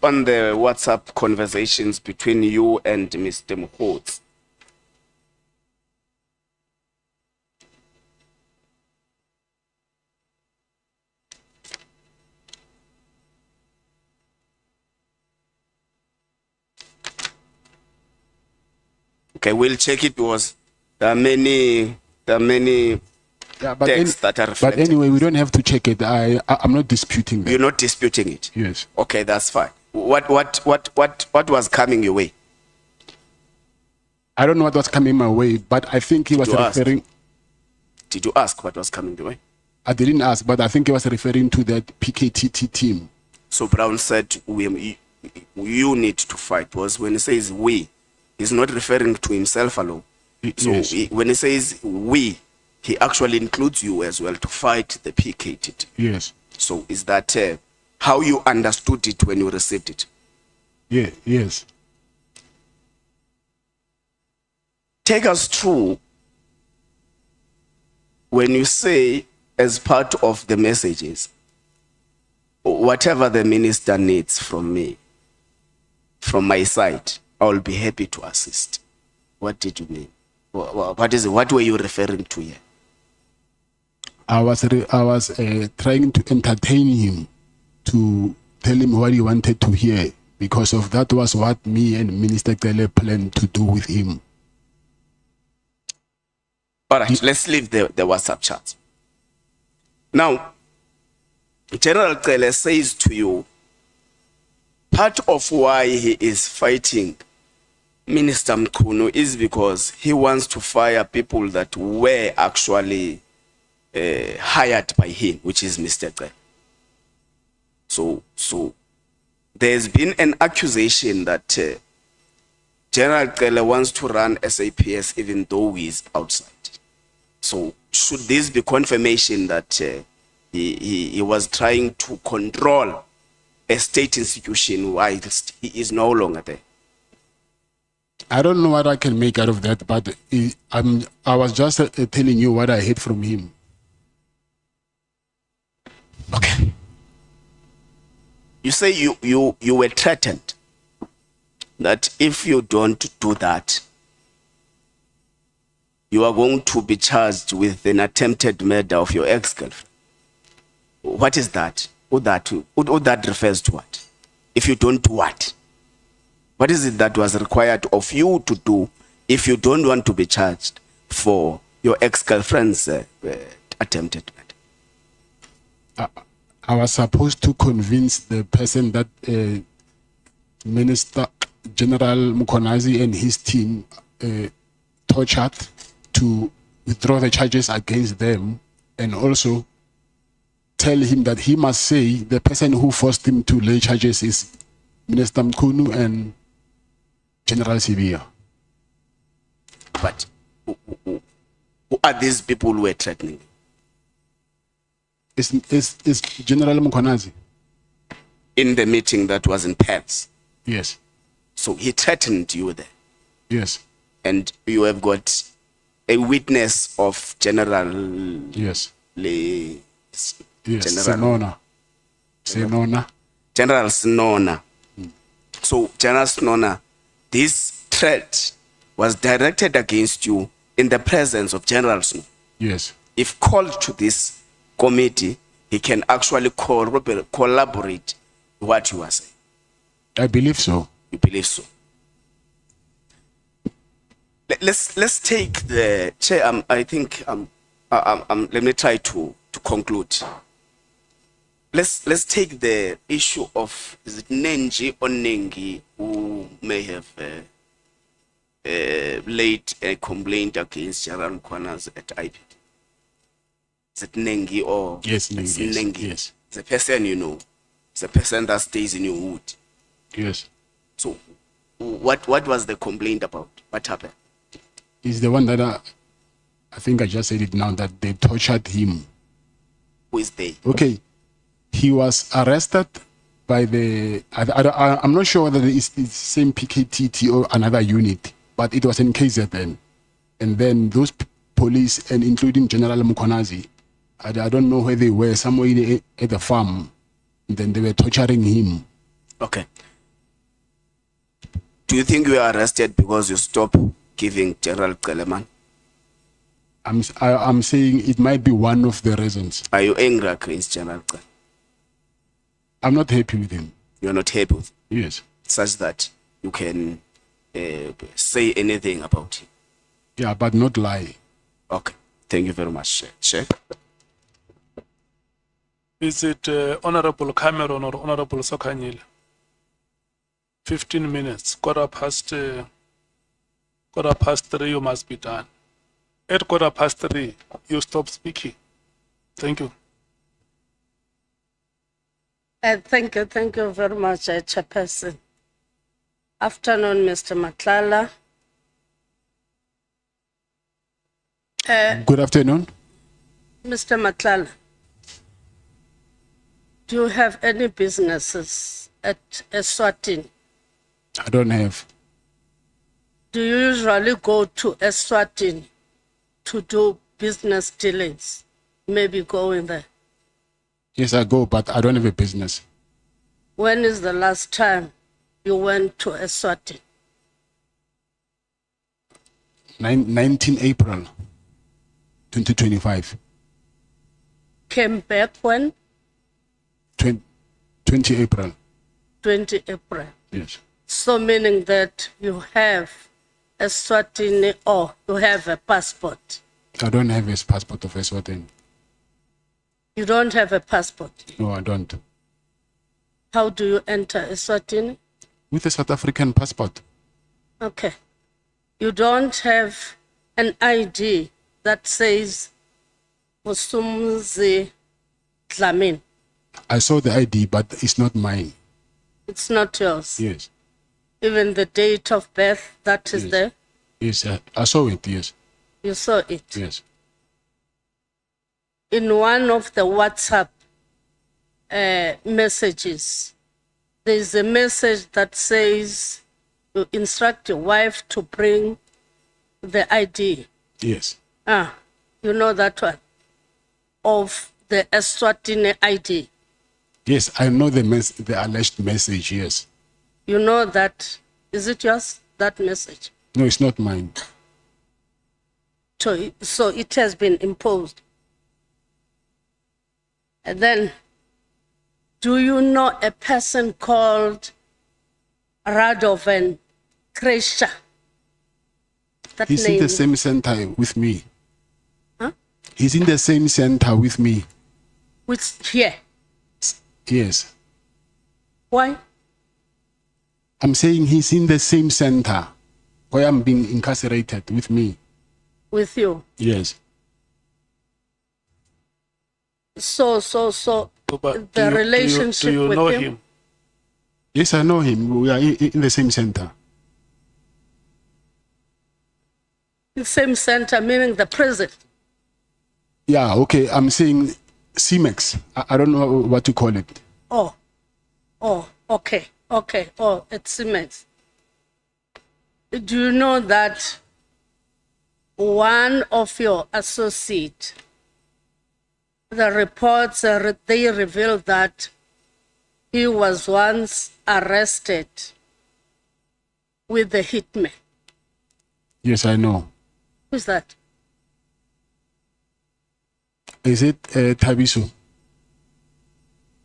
on the WhatsApp conversations between you and Mr. Ngxola. Okay, we'll check it because there are many texts that are reflected. But anyway, we don't have to check it. I'm not disputing that. You're not disputing it? Yes. Okay, that's fine. What was coming your way? I don't know what was coming my way, but I think he was referring. Did you ask what was coming your way? I didn't ask, but I think he was referring to that PKTT team. So Brown said, you need to fight. Because when he says we, he's not referring to himself alone. So Yes. when he says we, he actually includes you as well to fight the PKTT. Yes. So is that how you understood it when you received it? Yeah. Yes. Take us through when you say, as part of the messages, whatever the minister needs from me, from my side, I will be happy to assist. What did you mean? What were you referring to here? I was trying to entertain him, to tell him what he wanted to hear, because of that was what me and Minister Ngxola planned to do with him. All right, let's leave the WhatsApp chat. Now, General Ngxola says to you, part of why he is fighting Minister Mkhunu is because he wants to fire people that were actually hired by him, which is Mr. Ngxola. So there's been an accusation that General Ngxola wants to run SAPS even though he is outside. So should this be confirmation that he was trying to control a state institution whilst he is no longer there? I don't know what I can make out of that, but I was just telling you what I heard from him. Okay. You say you were threatened that if you don't do that, you are going to be charged with an attempted murder of your ex-girlfriend. What is that? What that refers to what? If you don't do what? What is it that was required of you to do if you don't want to be charged for your ex-girlfriend's attempted murder? I was supposed to convince the person that Minister General Mkhwanazi and his team tortured to withdraw the charges against them, and also tell him that he must say the person who forced him to lay charges is Minister Mkhunu and General Sibia. But who are these people who were threatening? It's General Mkhwanazi. In the meeting that was in Paris? Yes. So he threatened you there? Yes. And you have got a witness of General... Yes. Yes, Senona. General Senona. So, General Senona, this threat was directed against you in the presence of General Senona. Yes. If called to this committee, he can actually collaborate what you are saying. I believe so. You believe so? Let's take the chair. I think let me try to conclude. Let's take the issue of, is it Nengi or Nengi, who may have laid a complaint against General Mkhwanazi at IPD. Is it Nengi or? Yes, Nengi. Nengi. Yes. It's a person you know. It's a person that stays in your wood. Yes. So, what was the complaint about? What happened? Is the one that I think I just said it now, that they tortured him. Who is they? Okay. He was arrested by the, I'm not sure whether it's the same PKTT or another unit, but it was in KZN. And then those police, and including General Mkhwanazi, I don't know where they were, somewhere at the farm, and then they were torturing him. Okay. Do you think you were arrested because you stopped giving General Keleman? I'm saying it might be one of the reasons. Are you angry against General Keleman? I'm not happy with him. You're not happy with him, Yes. such that you can say anything about him? Yeah, but not lie. Okay. Thank you very much, Chair. Is it Honorable Cameroon or Honorable Sokhanyile? 15 minutes, quarter past 3 you must be done. At 3:15, you stop speaking. Thank you. Thank you very much, Chairperson. Afternoon, Mr. Matlala. Good afternoon. Mr. Matlala, do you have any businesses at Eswatini? I don't have. Do you usually go to Eswatini to do business dealings? Maybe going there. Yes, I go, but I don't have a business. When is the last time you went to Eswatini? 19 April 2025. Came back when? 20 April. 20 April. Yes. So meaning that you have Eswatini or you have a passport? I don't have a passport of Eswatini. You don't have a passport? No, I don't. How do you enter Eswatini? With a South African passport. Okay. You don't have an ID that says Vusimuzi Dlamini. I saw the ID, but it's not mine. It's not yours. Yes. Even the date of birth that is Yes. there, Yes, I saw it, yes. you saw it. Yes. In one of the WhatsApp messages, there's a message that says you instruct your wife to bring the ID. Yes. You know that one? Of the Eswatini ID. Yes, I know the alleged message, yes. You know that, is it yours, that message? No, it's not mine. So it has been imposed. And then, do you know a person called Radovan Kresha? That He's name. in the same center with me. Huh? He's in the same center with me. Which here? Yes. Why? I'm saying he's in the same center where I'm being incarcerated with me. With you. Yes. So But the relationship do you with know him? him? Yes, I know him. We are in the same center. The same center, meaning the prison. Yeah, okay. I'm saying CMEX. I don't know what to call it. Oh, okay. Oh, it's immense. Do you know that one of your associates, the reports, they revealed that he was once arrested with the hitman? Yes, I know. Who's that? Is it Tabiso?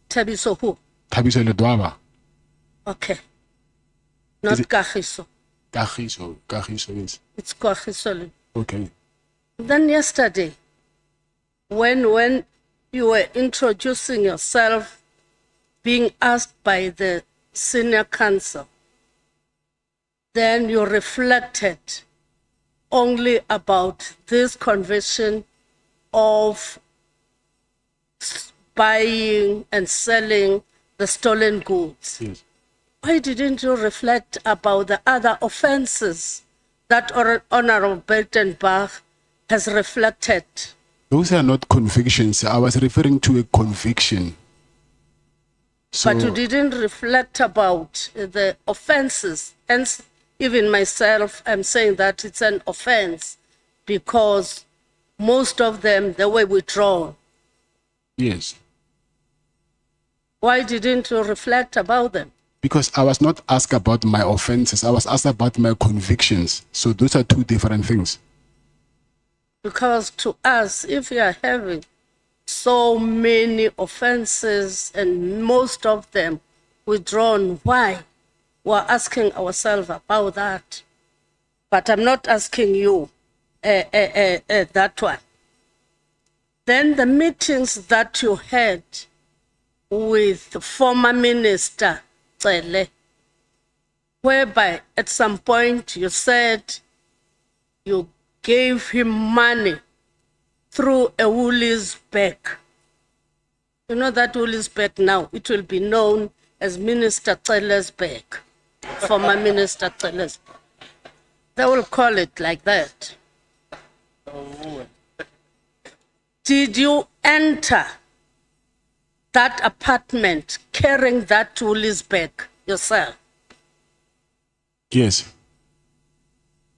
Tabiso who? Tabiso Ledwaba. Okay. Not it- Kagiso. Kagiso, yes. It's Kagiso. Okay. Then yesterday, when you were introducing yourself, being asked by the senior counsel, then you reflected only about this conviction of buying and selling the stolen goods. Yes. Why didn't you reflect about the other offenses that Honorable Bertenbach has reflected? Those are not convictions. I was referring to a conviction. So, But you didn't reflect about the offenses. Hence, even myself, I'm saying that it's an offense because most of them, they were withdrawn. yes. Why didn't you reflect about them? Because I was not asked about my offenses. I was asked about my convictions. So those are two different things. Because to us, if you are having so many offenses and most of them withdrawn, why? We're asking ourselves about that. But I'm not asking you that one. Then the meetings that you had with former Minister Ngxola, whereby at some point you said you gave him money through a Woolies bag. You know that Woolies bag now, it will be known as Minister Ngxola's bag, former Minister Ngxola's bag. They will call it like that. Did you enter that apartment carrying that Woolies bag yourself? Yes.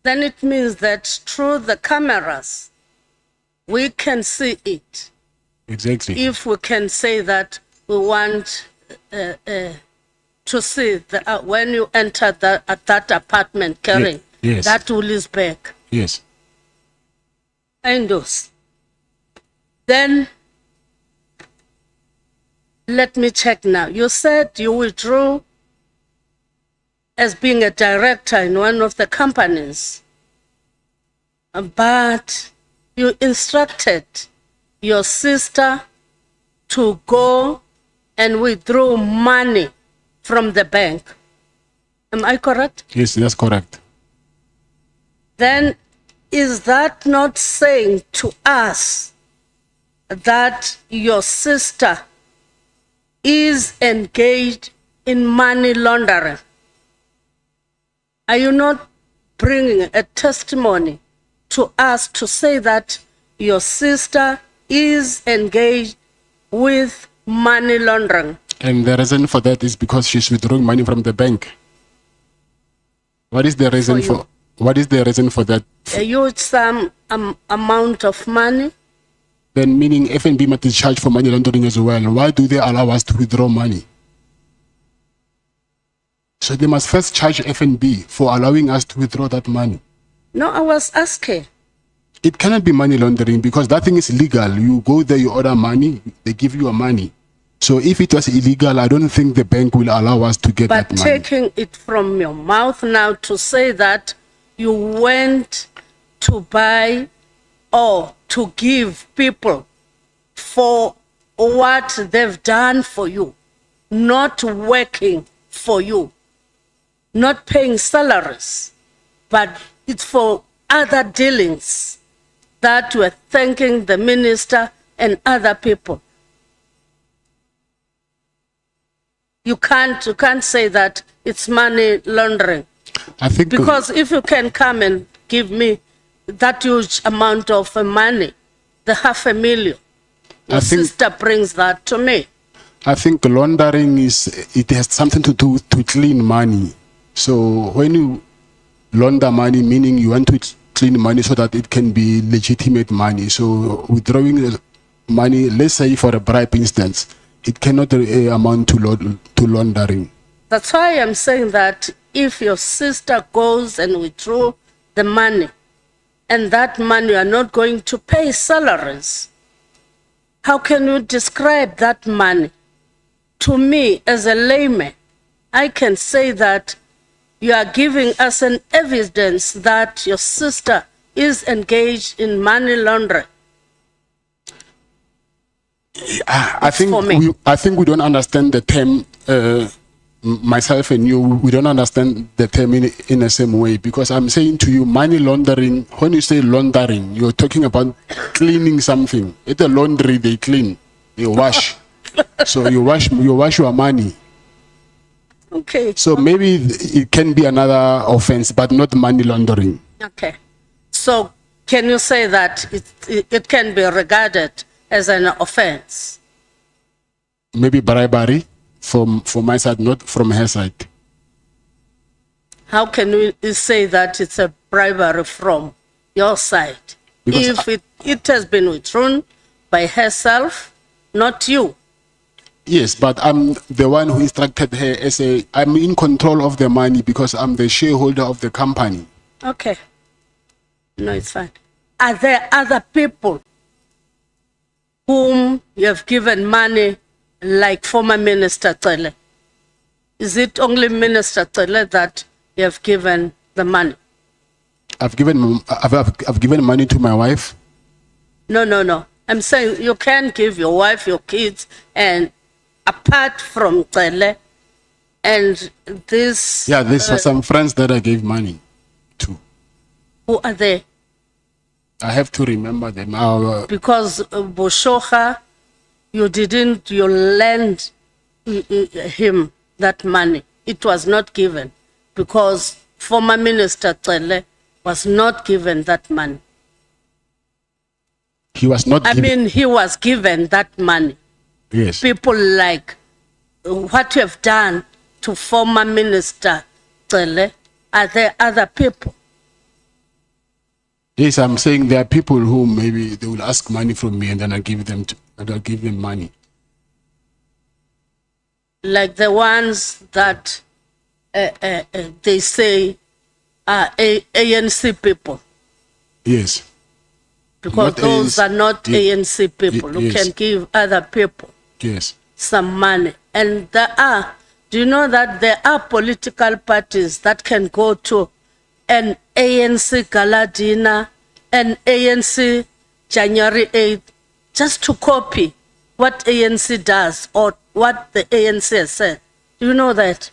Then it means that through the cameras, we can see it. Exactly. If we can say that we want to see when you enter that apartment carrying yes. that Woolies bag. Yes. And those. Then, let me check now. You said you withdrew as being a director in one of the companies, but you instructed your sister to go and withdraw money from the bank. Am I correct? Yes, that's correct. Then is that not saying to us that your sister is engaged in money laundering? Are you not bringing a testimony to us to say that your sister is engaged with money laundering? And the reason for that is because she's withdrawing money from the bank. What is the reason for what is the reason for that? A huge sum amount of money. Then meaning FNB must charge for money laundering as well. Why do they allow us to withdraw money? So they must first charge FNB for allowing us to withdraw that money. No, I was asking. It cannot be money laundering because that thing is legal. You go there, you order money, they give you a money. So if it was illegal, I don't think the bank will allow us to get that But money. taking it from your mouth now to say that you went to buy or to give people for what they've done for you, not working for you, not paying salaries, but it's for other dealings that you are thanking the minister and other people. You can't say that it's money laundering. I think Because if you can come and give me that huge amount of money, the $500,000, your sister brings that to me. I think laundering it has something to do to clean money. So when you launder money, meaning you want to clean money so that it can be legitimate money. So withdrawing money, let's say for a bribe instance, it cannot amount to laundering. That's why I'm saying that if your sister goes and withdraw the money, and that money you are not going to pay salaries, how can you describe that money? To me, as a layman, I can say that you are giving us an evidence that your sister is engaged in money laundering. I think we don't understand the term. Myself and you, we don't understand the term in the same way, because I'm saying to you, money laundering. When you say laundering, you're talking about cleaning something. It's a laundry, they clean, they wash. So you wash your money. Okay. So maybe it can be another offense, but not money laundering. Okay. So can you say that it can be regarded as an offense? Maybe bribery from my side, not from her side. How can we say that it's a bribery from your side? Because if it has been withdrawn by herself, not you. Yes, but I'm the one who instructed her as I'm in control of the money because I'm the shareholder of the company. Okay. No, it's fine. Are there other people whom you have given money, like former Minister Cele? Is it only Minister Cele that you have given the money? I've given money to my wife. No. I'm saying you can give your wife, your kids, and apart from Cele, and this... Yeah, there's some friends that I gave money to. Who are they? I have to remember them. Because Boshocha, you lend him that money. It was not given because former Minister Cele was not given that money. He was not given. He was given that money. Yes. People like what you have done to former Minister Cele, are there other people? Yes, I'm saying there are people who maybe they will ask money from me and then I'll give them money. Like the ones that they say are ANC people. Yes. Because Not those ANC. are not ANC people who Yes. can give other people Yes. some money. And do you know that there are political parties that can go to an ANC gala dinner, an ANC January 8th, just to copy what ANC does or what the ANC has said? Do you know that?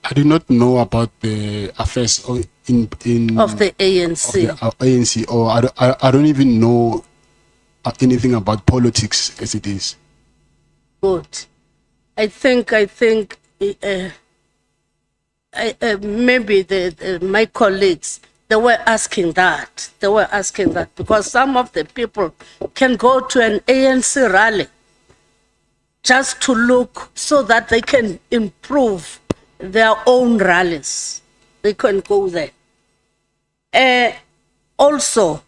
I do not know about the affairs of the ANC. Of the ANC, or I don't even know anything about politics as it is. Good. I think maybe my colleagues, they were asking that. They were asking that because some of the people can go to an ANC rally just to look so that they can improve their own rallies. They can go there. Also,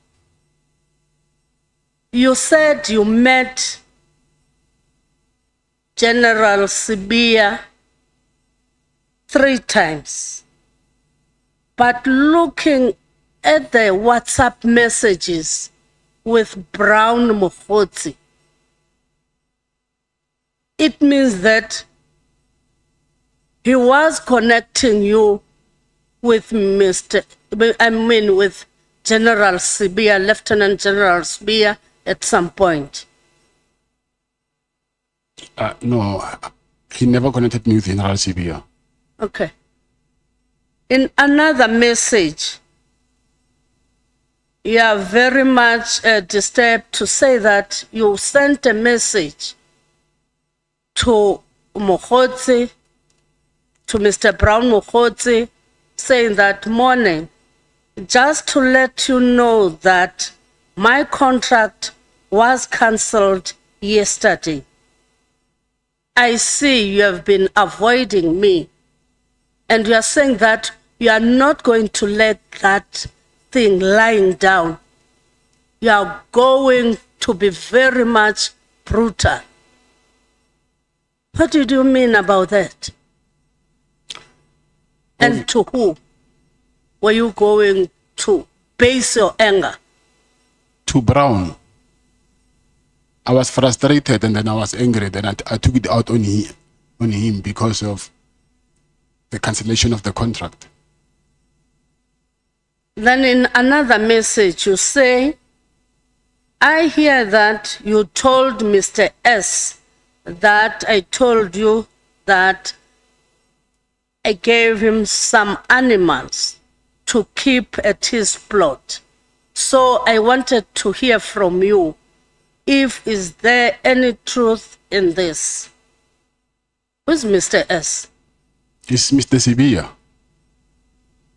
you said you met General Sibia 3 times. But looking at the WhatsApp messages with Brown Mokgotsi, it means that he was connecting you with with General Sibia, Lieutenant General Sibia at some point. No, he never connected me with General Sibia. Okay. In another message, you are very much disturbed to say that you sent a message to Mokgotsi, to Mr. Brown Mokgotsi, saying that morning, just to let you know that my contract was cancelled yesterday. I see you have been avoiding me, and you are saying that you are not going to let that thing lying down. You are going to be very much brutal. What did you mean about that? And to who were you going to base your anger? To Brown. I was frustrated and then I was angry. Then I took it out on him because of the cancellation of the contract. Then in another message you say, I hear that you told Mr. S that I told you that I gave him some animals to keep at his plot. So I wanted to hear from you if is there any truth in this. Who's Mr. S? It's Mr. Sibia.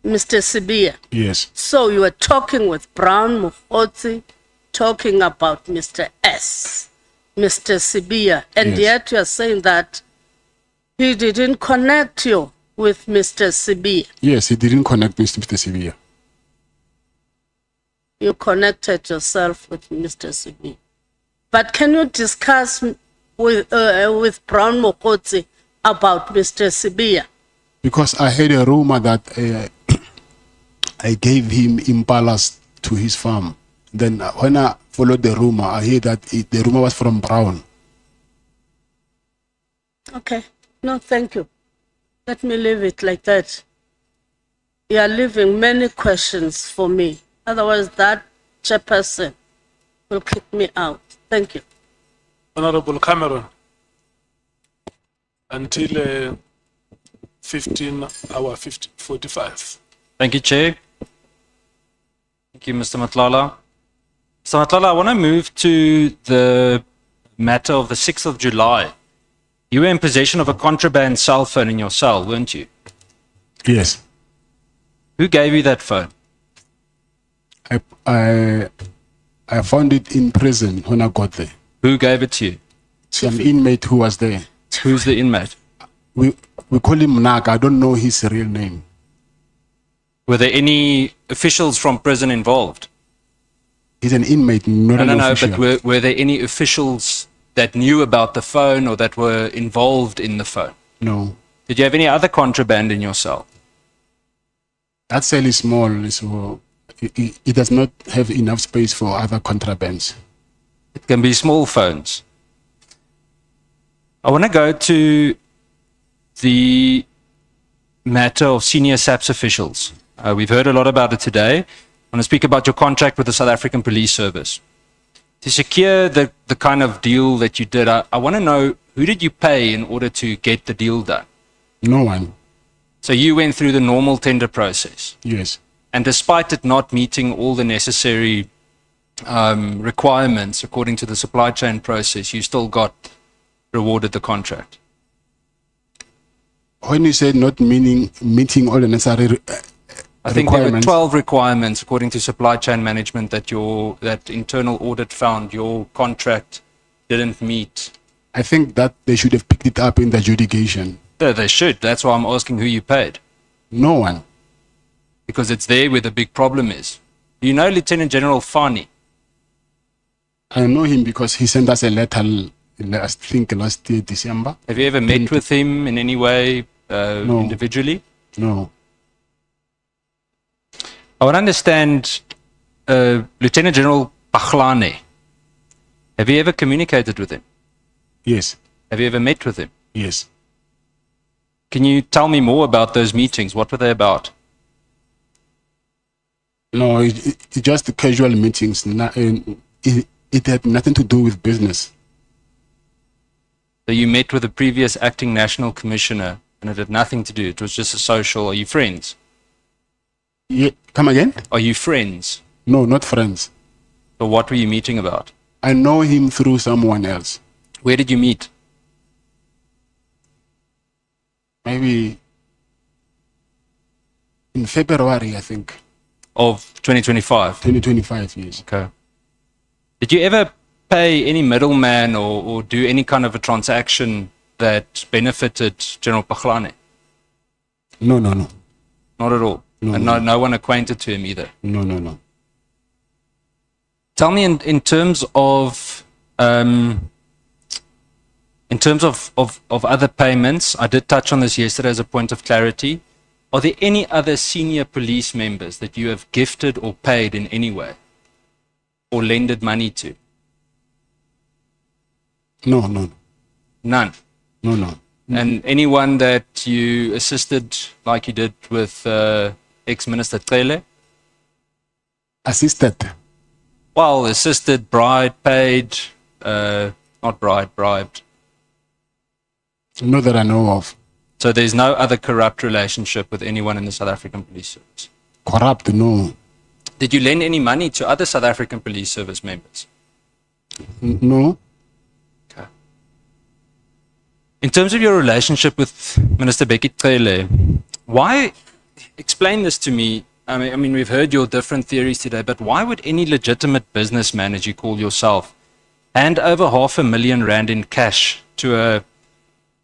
Mr. Sibia. Yes. So you were talking with Brown Mokgotsi, talking about Mr. S, Mr. Sibia, and Yes. yet you are saying that he didn't connect you with Mr. Sibia. Yes, he didn't connect me to Mr. Sibia. You connected yourself with Mr. Sibia. But can you discuss with Brown Mokotsi about Mr. Sibia? Because I heard a rumor that I gave him impalas to his farm. Then when I followed the rumor, I heard that the rumor was from Brown. Okay, no, thank you. Let me leave it like that. You are leaving many questions for me. Otherwise, that chairperson will kick me out. Thank you. Honorable Cameroon, until 15:45. Thank you, Chair. Thank you, Mr. Matlala. Mr. Matlala, I want to move to the matter of the 6th of July. You were in possession of a contraband cell phone in your cell, weren't you? Yes. Who gave you that phone? I found it in prison when I got there. Who gave it to you? Some inmate who was there. Who's the inmate? We call him Naga. I don't know his real name. Were there any officials from prison involved? He's an inmate, not an official. But were there any officials that knew about the phone or that were involved in the phone? No. Did you have any other contraband in your cell? That cell is small, so it does not have enough space for other contrabands. It can be small phones. I want to go to the matter of senior SAPS officials. We've heard a lot about it today. I want to speak about your contract with the South African Police Service. To secure the kind of deal that you did, I want to know, who did you pay in order to get the deal done? No one. So you went through the normal tender process. Yes. And despite it not meeting all the necessary requirements according to the supply chain process, you still got rewarded the contract. When you said not meeting all the necessary I think there were requirements, 12 requirements according to supply chain management that that internal audit found your contract didn't meet. I think that they should have picked it up in the adjudication. They should. That's why I'm asking who you paid. No one. Because it's there where the big problem is. Do you know Lieutenant General Fani? I know him because he sent us a letter last year, December. Have you ever met with him in any way individually? No. I would understand Lieutenant General Pakhlane. Have you ever communicated with him? Yes. Have you ever met with him? Yes. Can you tell me more about those meetings? What were they about? No, it's just casual meetings. It had nothing to do with business. So you met with the previous acting national commissioner and it had nothing to do. It was just a social. Are you friends? Yeah. Come again? Are you friends? No, not friends. So what were you meeting about? I know him through someone else. Where did you meet? Maybe in February, I think. Of 2025? 2025, yes. Okay. Did you ever pay any middleman or do any kind of a transaction that benefited General Pakhlane? No. Not at all? No, and no. no one acquainted to him either? No. Tell me in terms of other payments, I did touch on this yesterday as a point of clarity. Are there any other senior police members that you have gifted or paid in any way or lended money to? No. None. No. And anyone that you assisted like you did with ex-minister Ngxola? Assisted. Well, assisted, bribed, paid, not bribed. Not that I know of. So there's no other corrupt relationship with anyone in the South African Police Service? Corrupt, no. Did you lend any money to other South African Police Service members? No. Okay. In terms of your relationship with Minister Becky Ngxola, why, explain this to me. I mean, we've heard your different theories today, but why would any legitimate businessman, as you call yourself, hand over R500,000 in cash to a,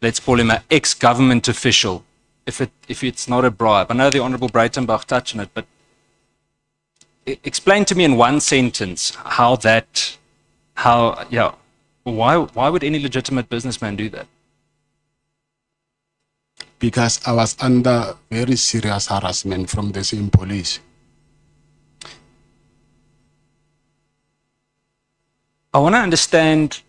let's call him an ex-government official, if it's not a bribe? I know the Honourable Breitenbach touched on it, but explain to me in one sentence how Why would any legitimate businessman do that? Because I was under very serious harassment from the same police. I want to understand,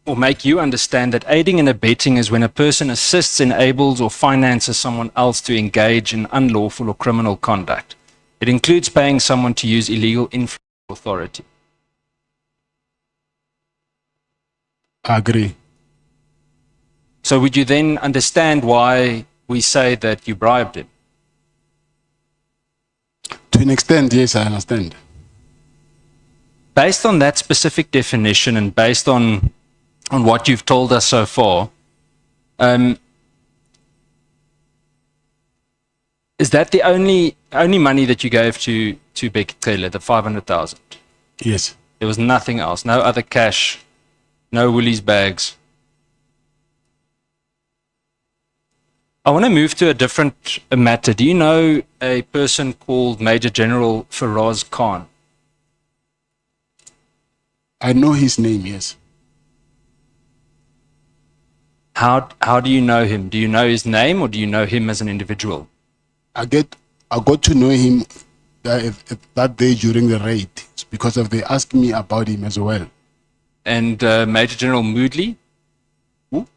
or make you understand, that aiding and abetting is when a person assists, enables, or finances someone else to engage in unlawful or criminal conduct. It includes paying someone to use illegal influence or authority. I agree. So would you then understand why we say that you bribed him? To an extent, yes, I understand. Based on that specific definition and based on what you've told us so far, is that the only money that you gave to Becky Taylor, the 500,000? Yes. There was nothing else, no other cash, no Woolies bags. I want to move to a different matter. Do you know a person called Major General Feroz Khan? I know his name, yes. How do you know him? Do you know his name or do you know him as an individual? I got to know him that day during the raid because they asked me about him as well. And Major General Moodley? Ooh.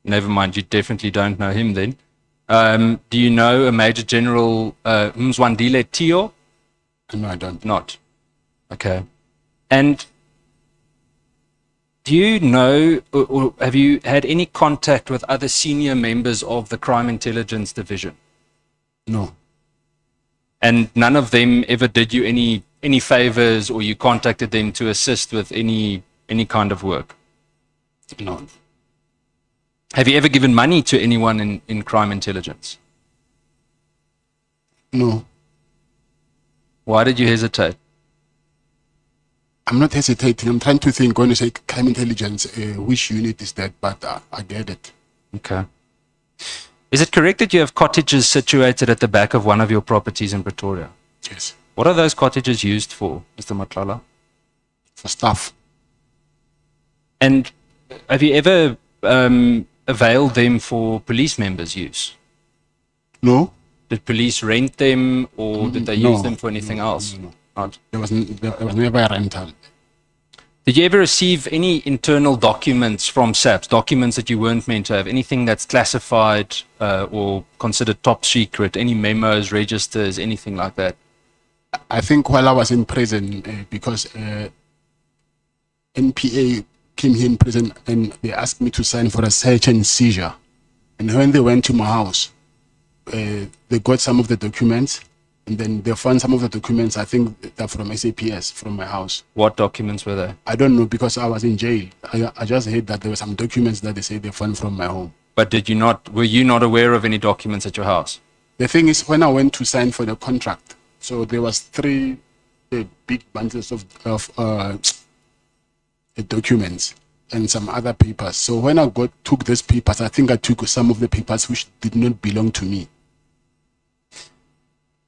Never mind, you definitely don't know him then. Do you know a Major General Mzwandile Tio? No, I don't. Not. Okay. And do you know, or have you had any contact with other senior members of the Crime Intelligence Division? No. And none of them ever did you any favors, or you contacted them to assist with any kind of work? No. Have you ever given money to anyone in crime intelligence? No. Why did you hesitate? I'm not hesitating. I'm trying to think when you say crime intelligence, which unit is that? But I get it. Okay. Is it correct that you have cottages situated at the back of one of your properties in Pretoria? Yes. What are those cottages used for, Mr. Matlala? For staff. And have you ever availed them for police members' use? No. Did police rent them, or did they use them for anything else? No. Not. There was never a rental. Did you ever receive any internal documents from SAPS, documents that you weren't meant to have, anything that's classified or considered top secret, any memos, registers, anything like that? I think while I was in prison, because NPA came here in prison and they asked me to sign for a search and seizure. And when they went to my house, they got some of the documents, and then they found some of the documents, I think they're from SAPS, from my house. What documents were they? I don't know, because I was in jail. I just heard that there were some documents that they say they found from my home. But were you not aware of any documents at your house? The thing is, when I went to sign for the contract, so there was three big bundles of documents and some other papers. So when I took these papers, I think I took some of the papers which did not belong to me.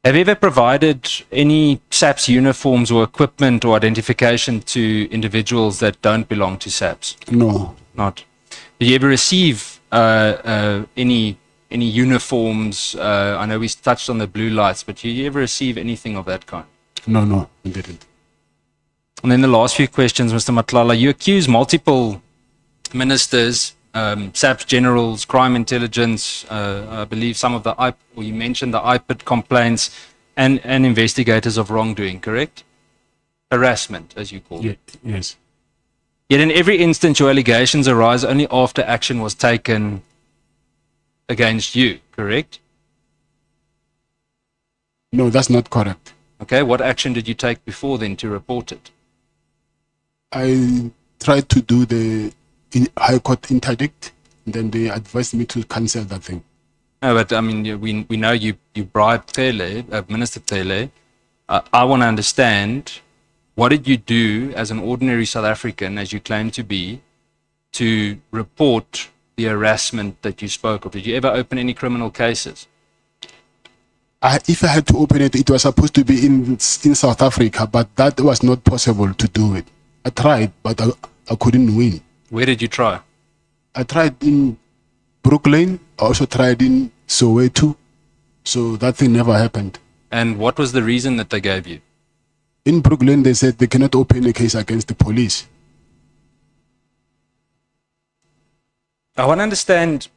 Have you ever provided any SAPS uniforms or equipment or identification to individuals that don't belong to SAPS? No. Not. Did you ever receive any uniforms? I know we touched on the blue lights, but did you ever receive anything of that kind? No, I didn't. And then the last few questions, Mr. Matlala. You accuse multiple ministers, SAPS generals, crime intelligence, I believe some of you mentioned the IPID complaints, and investigators of wrongdoing, correct? Harassment, as you call it. Yes. Yet in every instance, your allegations arise only after action was taken against you, correct? No, that's not correct. Okay, what action did you take before then to report it? I tried to do the High Court interdict, and then they advised me to cancel that thing. No, but I mean, we know you bribed Tele, Minister Tele. I want to understand, what did you do as an ordinary South African, as you claim to be, to report the harassment that you spoke of? Did you ever open any criminal cases? If I had to open it, it was supposed to be in South Africa, but that was not possible to do it. I tried, but I couldn't win. Where did you try? I tried in Brooklyn. I also tried in Soweto. So that thing never happened. And what was the reason that they gave you? In Brooklyn, they said they cannot open a case against the police. I want to understand.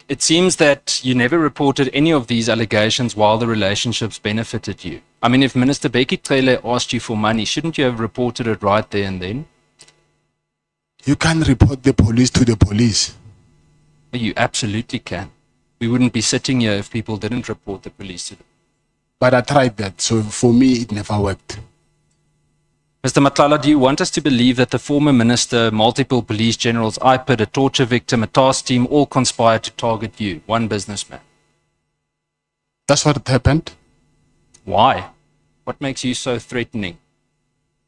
It seems that you never reported any of these allegations while the relationships benefited you. I mean, if Minister Bheki Cele asked you for money, shouldn't you have reported it right there and then? You can't report the police to the police. You absolutely can. We wouldn't be sitting here if people didn't report the police to them. But I tried that. So for me, it never worked. Mr. Matlala, do you want us to believe that the former minister, multiple police generals, IPID, a torture victim, a task team, all conspired to target you, one businessman? That's what happened. Why? What makes you so threatening?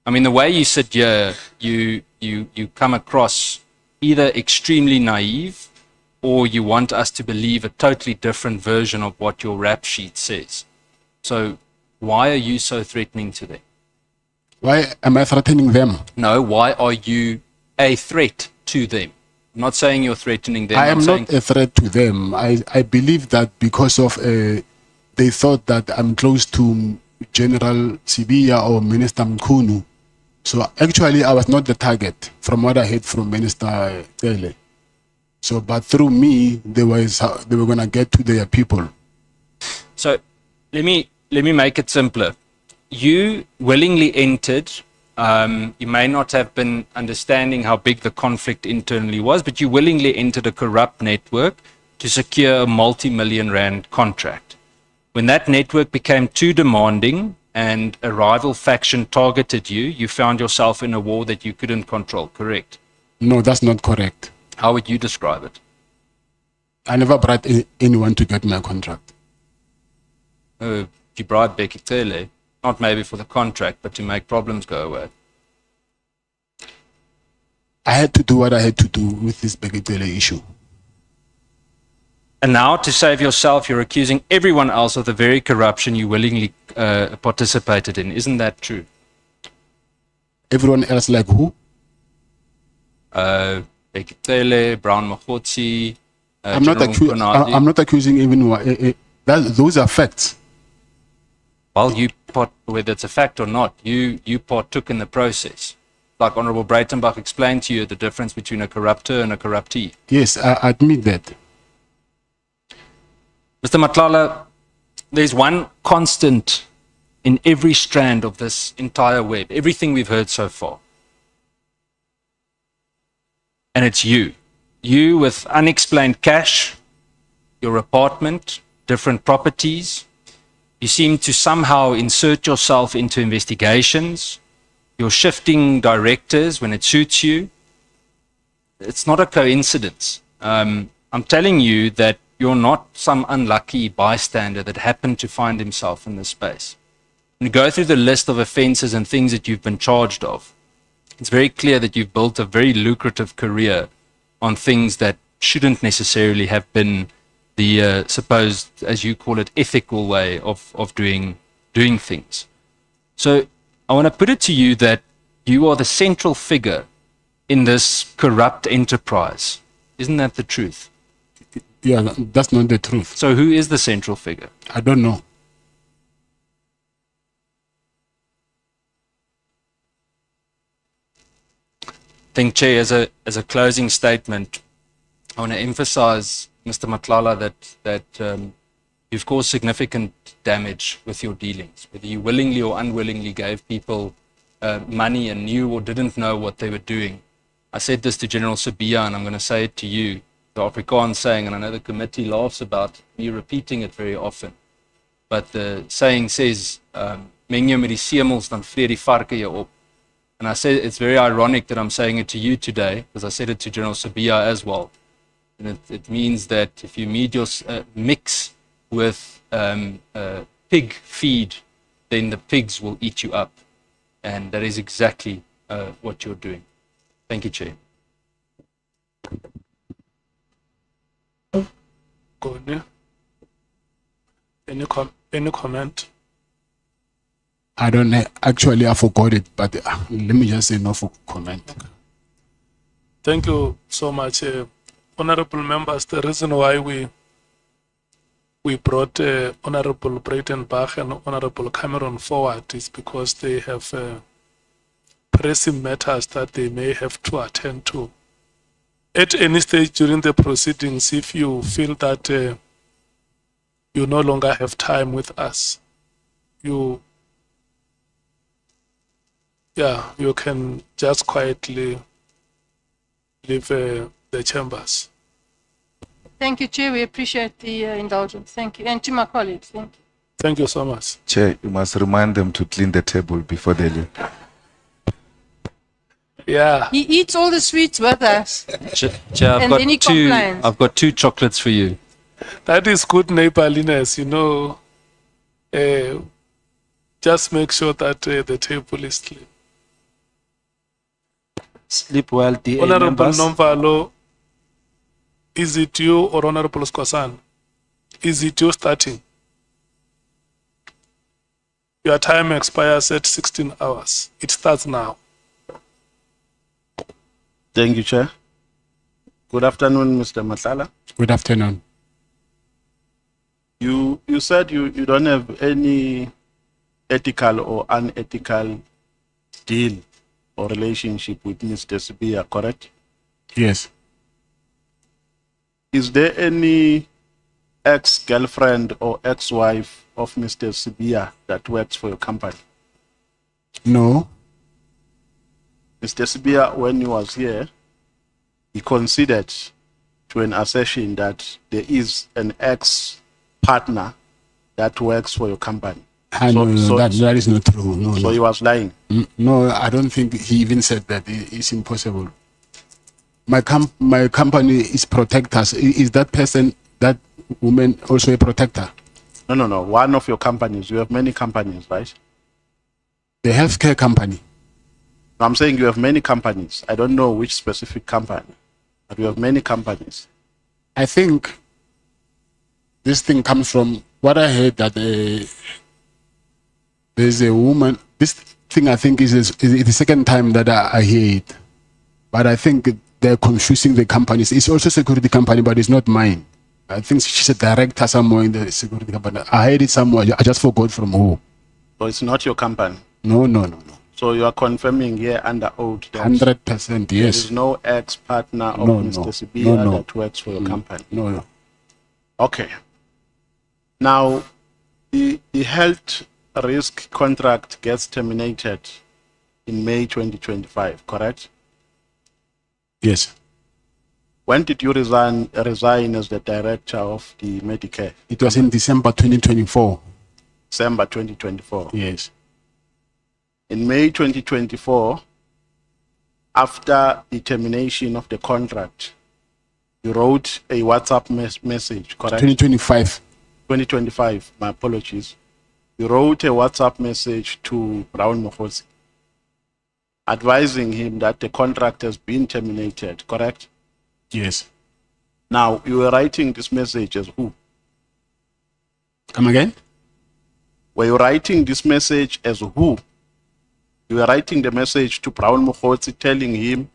I mean, the way you sit here, you come across either extremely naive or you want us to believe a totally different version of what your rap sheet says. So why are you so threatening to them? Why am I threatening them? No, why are you a threat to them? I'm not saying you're threatening them. I am saying not a threat to them. I believe that because of they thought that I'm close to General Sibiya or Minister Mkhunu. So actually, I was not the target from what I heard from Minister Cele. So, but through me, they were going to get to their people. So let me make it simpler. You willingly entered. You may not have been understanding how big the conflict internally was, but you willingly entered a corrupt network to secure a multi-million rand contract. When that network became too demanding and a rival faction targeted you, you found yourself in a war that you couldn't control, correct? No, that's not correct. How would you describe it? I never bribed anyone to get my contract. You bribed Bheki Cele, not maybe for the contract, but to make problems go away. I had to do what I had to do with this Bheki Cele issue. And now, to save yourself, you're accusing everyone else of the very corruption you willingly participated in. Isn't that true? Everyone else like who? Bheki Cele, Brown Mogotsi, I'm not accusing anyone. Those are facts. Well, whether it's a fact or not, you partook in the process. Like Honorable Breitenbach explained to you the difference between a corruptor and a corruptee. Yes, I admit that. Mr. Matlala, there's one constant in every strand of this entire web, everything we've heard so far. And it's you. You with unexplained cash, your apartment, different properties. You seem to somehow insert yourself into investigations. You're shifting directors when it suits you. It's not a coincidence. I'm telling you that you're not some unlucky bystander that happened to find himself in this space. When you go through the list of offenses and things that you've been charged of, it's very clear that you've built a very lucrative career on things that shouldn't necessarily have been the supposed, as you call it, ethical way of doing things. So I want to put it to you that you are the central figure in this corrupt enterprise. Isn't that the truth? Yeah, that's not the truth. So who is the central figure? I don't know. I think, Chair, as a closing statement, I want to emphasize, Mr. Matlala, that you've caused significant damage with your dealings, whether you willingly or unwillingly gave people money and knew or didn't know what they were doing. I said this to General Sibiya, and I'm going to say it to you. The Afrikaans saying, and I know the committee laughs about me repeating it very often, but the saying says, "Meng jou met die semels, dan vreet die varke jou op." And I said it's very ironic that I'm saying it to you today, because I said it to General Sibiya as well. And it means that if you mix with pig feed, then the pigs will eat you up. And that is exactly what you're doing. Thank you, Chair. Good. Any comment? I don't know. Actually, I forgot it, but let me just say no for comment. Thank you so much, honorable members. The reason why we brought Honorable Breitenbach and Honorable Cameroon forward is because they have pressing matters that they may have to attend to. At any stage during the proceedings, if you feel that you no longer have time with us, you can just quietly leave the chambers. Thank you, Chair. We appreciate the indulgence. Thank you. And to my colleagues, thank you. Thank you so much. Chair, you must remind them to clean the table before they leave. Yeah. He eats all the sweets with us. Chair, And then he complains. I've got 2 chocolates for you. That is good neighborliness, you know. Just make sure that the table is clean. Sleep well, DA Honorable members. Nomvalo, is it you or Honorable Skwasan? Is it you starting? Your time expires at 16 hours. It starts now. Thank you, Chair. Good afternoon, Mr. Matlala. Good afternoon. You said you don't have any ethical or unethical deal or relationship with Mr. Sibiya, correct? Yes. Is there any ex-girlfriend or ex-wife of Mr. Sibiya that works for your company? No. Mr. Sibiya, when he was here, he conceded to an assertion that there is an ex-partner that works for your company. That is not true. No, So he was lying. no, I don't think he even said that. It's impossible. My company is protectors. Is that person, that woman, also a protector? No. One of your companies. You have many companies, right? The healthcare company. I'm saying you have many companies. I don't know which specific company, but you have many companies. I think this thing comes from what I heard, that there's a woman. This thing, I think, is the second time that I hear it. But I think they're confusing the companies. It's also a security company, but it's not mine. I think she's a director somewhere in the security company. I heard it somewhere. I just forgot from who. So it's not your company. No. So you are confirming here under oath that 100%, there yes. is no ex-partner of No, Mr. no. Sibiya No. that works for your company. No. Okay. Now, the health risk contract gets terminated in May 2025, correct? Yes. When did you resign as the director of the Medicare? It was in December 2024. December 2024. Yes. In May 2024, after the termination of the contract, you wrote a WhatsApp message, correct? 2025. 2025, my apologies. You wrote a WhatsApp message to Brown Mohosi, advising him that the contract has been terminated, correct? Yes. Now, you were writing this message as who? Come again? Were you writing this message as who? You were writing the message to Brown Mohosi telling him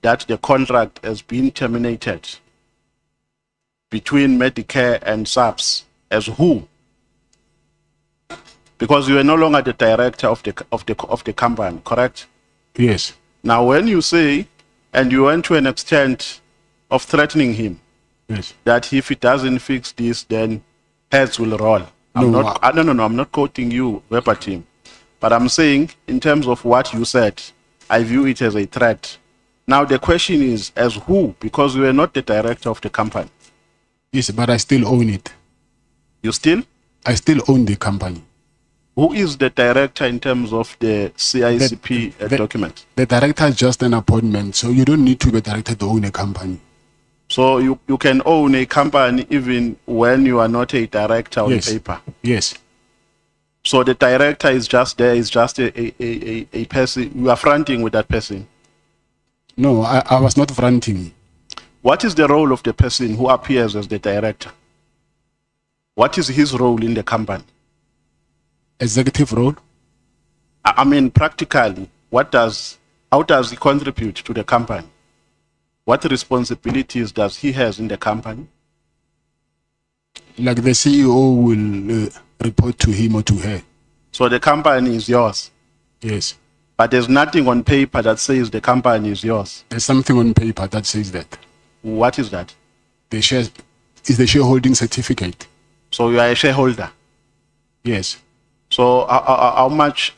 that the contract has been terminated between Medicare and SAPS as who? Because you are no longer the director of the company, correct? Yes. Now, when you say, and you went to an extent of threatening him, Yes. that if he doesn't fix this, then heads will roll. No, I'm not quoting you verbatim, but I'm saying in terms of what you said, I view it as a threat. Now the question is, as who? Because you are not the director of the company. Yes, but I still own it. You still? I still own the company. Who is the director in terms of the CICP document? The director is just an appointment, so you don't need to be a director to own a company. So you can own a company even when you are not a director on Yes. paper. Yes. So the director is just there, is just a person. You are fronting with that person. No, I was not fronting. What is the role of the person who appears as the director? What is his role in the company? Executive role? I mean, practically, how does he contribute to the company? What responsibilities does he has in the company? Like the CEO will report to him or to her. So the company is yours, Yes. but there's nothing on paper that says the company is yours. There's something on paper that says that. What is that? The shares is the shareholding certificate. So you are a shareholder. Yes. So how much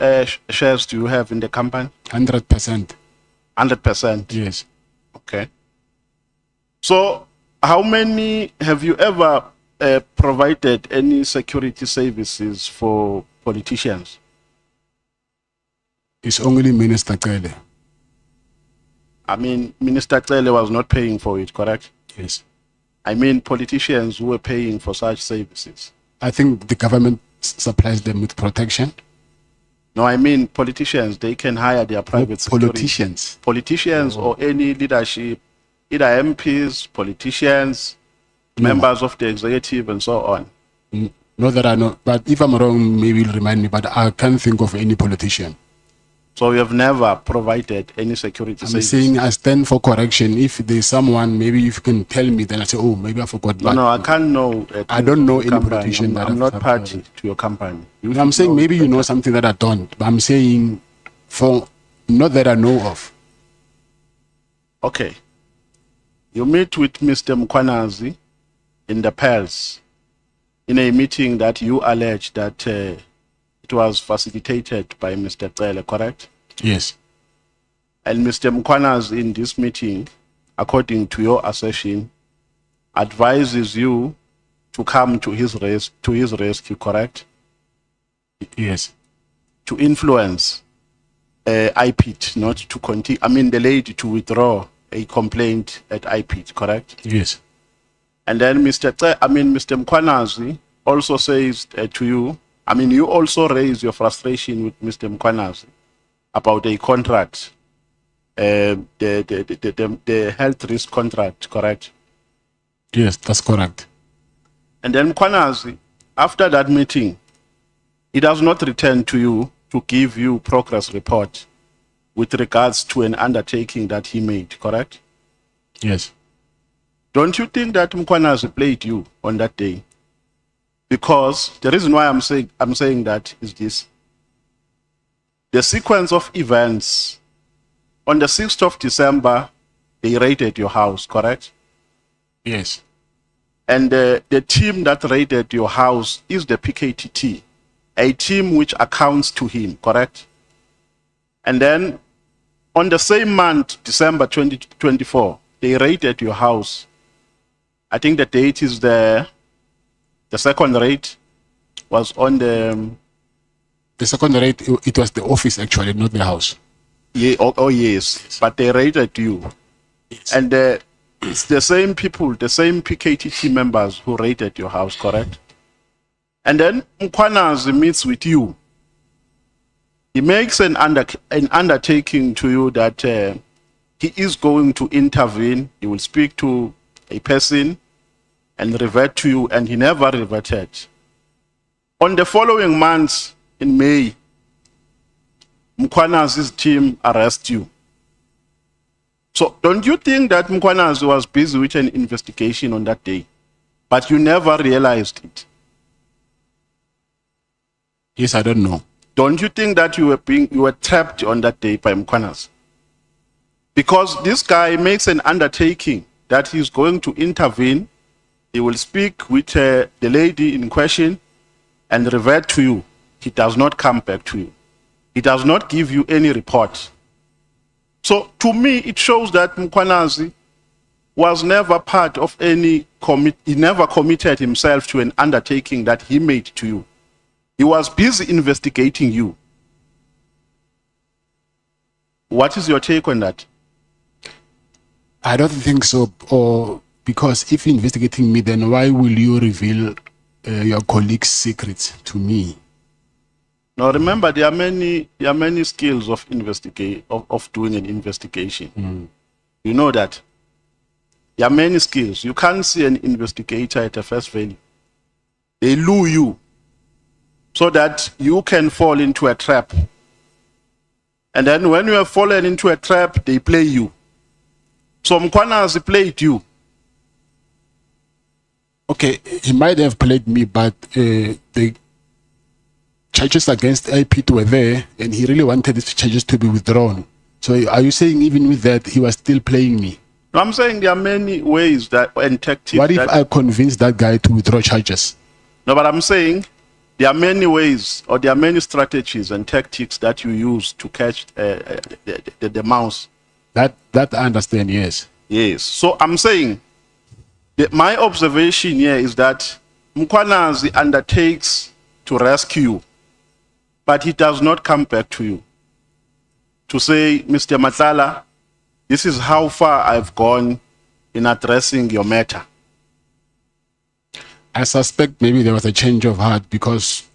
shares do you have in the company? 100%. 100%. Yes. Okay. So how many have you ever provided any security services for politicians? It's only Minister Kele. I mean, Minister Tlele was not paying for it, correct? Yes. I mean, politicians who were paying for such services. I think the government supplies them with protection. No, I mean, politicians, they can hire their private security. Politicians. Politicians or any leadership, either MPs, politicians, members of the executive, and so on. Not that I know, but if I'm wrong, maybe you'll remind me, but I can't think of any politician. So you have never provided any security I'm services? saying I stand for correction. If there's someone, maybe if you can tell me, then I say, oh, maybe I forgot. No, I can't know. I don't know any company. politician that I'm not I've party to your company. You I'm should saying know maybe you better. know something that I don't, but I'm saying for not that I know of. Okay. You meet with Mr. Mkwanazi in the Pels in a meeting that you allege that it was facilitated by Mr. Tlele, correct? Yes. And Mr. Mkwanazi in this meeting, according to your assertion, advises you to come to his rescue, correct? Yes. To influence IPIT, not to continue, I mean the lady to withdraw a complaint at IPIT, correct? Yes. And then Mr. Mkwanazi also says to you, I mean, you also raise your frustration with Mr. Mkwanazi about a contract, the health risk contract, correct? Yes, that's correct. And then Mkwanazi, after that meeting, he does not return to you to give you progress report with regards to an undertaking that he made, correct? Yes. Don't you think that Mkwanazi played you on that day? Because the reason why I'm saying that is this. The sequence of events, on the 6th of December, they raided your house, correct? Yes. And the team that raided your house is the PKTT, a team which accounts to him, correct? And then on the same month, December 2024, they raided your house. I think the date is the second raid was on the second raid, it was the office actually, not the house. Yeah, yes, but they raided you. Yes. And it's the same people, the same PKTT members who raided your house, correct? And then Mkwanazi meets with you. He makes an undertaking to you that he is going to intervene. He will speak to a person and revert to you, and he never reverted. On the following months, in May, Mkwanazi's team arrest you. So don't you think that Mkwanazi was busy with an investigation on that day, but you never realized it? Yes, I don't know. Don't you think that you were trapped on that day by Mkwanazi? Because this guy makes an undertaking that he's going to intervene. He will speak with the lady in question and revert to you. He does not come back to you. He does not give you any report. So to me, it shows that Mkwanazi was never part of any he never committed himself to an undertaking that he made to you. He was busy investigating you. What is your take on that? I don't think so. Or because if you're investigating me, then why will you reveal your colleague's secrets to me? Now remember, there are many skills of doing an investigation. You know that. There are many skills. You can't see an investigator at a first value. They lure you so that you can fall into a trap And then when you have fallen into a trap, they play you. So Mkhwanazi played you. Okay, he might have played me, but the charges against AP were there, and he really wanted these charges to be withdrawn. So are you saying even with that, he was still playing me? No, I'm saying there are many ways that and tactics. What if that, I convince that guy to withdraw charges? No, but I'm saying there are many ways or there are many strategies and tactics that you use to catch the mouse. That I understand, yes. Yes. So I'm saying that my observation here is that Mkhwanazi undertakes to rescue you, but he does not come back to you to say, Mr. Matlala, this is how far I've gone in addressing your matter. I suspect maybe there was a change of heart because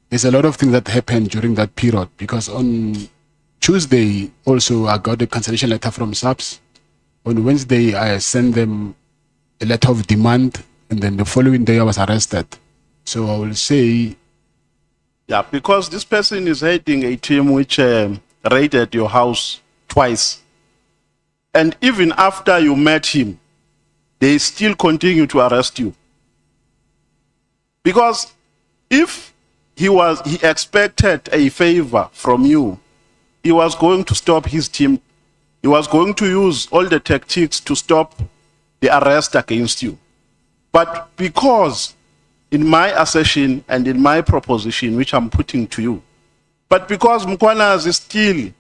there's a lot of things that happened during that period. Because on Tuesday, also, I got a cancellation letter from SAPS. On Wednesday, I sent them a letter of demand, and then the following day, I was arrested. So I will say... Yeah, because this person is heading a team which raided your house twice. And even after you met him, they still continue to arrest you. Because if he expected a favor from you, he was going to stop his team. He was going to use all the tactics to stop the arrest against you. But because in my assertion and in my proposition, which I'm putting to you, but because Mkhwanazi is still